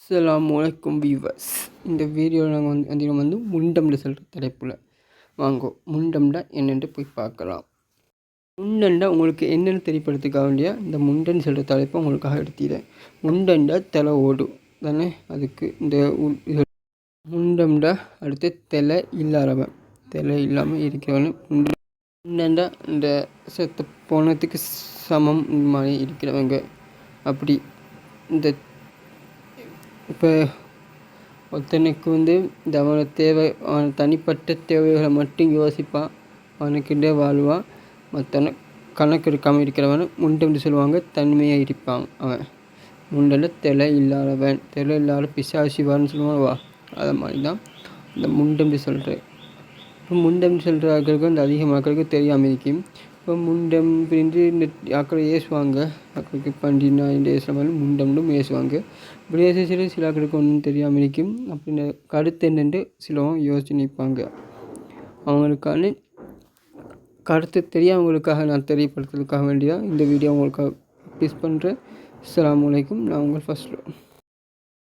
அஸ்ஸலாமு அலைக்கும் வீவர்ஸ். இந்த வீடியோவில் நாங்கள் அதிகம் முண்டம்னு சொல்கிற தலைப்பில் வாங்கோ முண்டம்டா என்னென்று போய் பார்க்கலாம். முண்டண்டா உங்களுக்கு என்னென்னு தெரியப்படுறதுக்காக வேண்டிய இந்த முண்டன்னு சொல்கிற தலைப்பை உங்களுக்காக எடுத்துக்கிறேன். முண்டண்டா தலை ஓடும் தானே, அதுக்கு இந்த முண்டம்டா அடுத்து தலை இல்லாதவன், தலை இல்லாமல் இருக்கிறவன் முண்டண்டா இந்த செத்து போனதுக்கு சமம் மாதிரி இருக்கிறவங்க. அப்படி இந்த இப்போ ஒருத்தனுக்கு இந்த அவனை தேவை, அவன் தனிப்பட்ட தேவைகளை மட்டும் யோசிப்பான், அவனுக்கிட்டே வாழ்வான். மற்றவனை கணக்கு எடுக்காமல் இருக்கிறவன் முண்டம்னு சொல்லுவாங்க. தனிமையாக இருப்பான் அவன். முண்டன தலை இல்லாதவன், தலை இல்லாத பிசாசிவான்னு சொல்லுவான். அதை மாதிரி தான் இந்த முண்டம்னு சொல்கிறேன். இப்போ முண்டம்னு சொல்கிற ஆக்களுக்கு அதிக மக்களுக்கு தெரியாமல் இருக்கும். இப்போ முண்டம் பிரிந்து இந்த ஆக்களை ஏசுவாங்க. ஆக்களுக்கு பண்டினா இந்த ஏசுகிற மாதிரி முண்டம்னு ஏசுவாங்க. இப்படி ஏசில சில ஆக்களுக்கு ஒன்றும் தெரியாமல் இருக்கும். அப்படின்னு கருத்து என்னென்று சிலவும் யோசிச்சு நிற்பாங்க. அவங்களுக்கான கருத்து தெரியாதவங்களுக்காக நான் தெரியப்படுத்துறதுக்காக வேண்டியதான் இந்த வீடியோ உங்களுக்காக ப்ளீஸ் பண்ணுறேன். அஸ்ஸலாமு அலைக்கும். நான் உங்கள் ஃபர்ஸ்ட்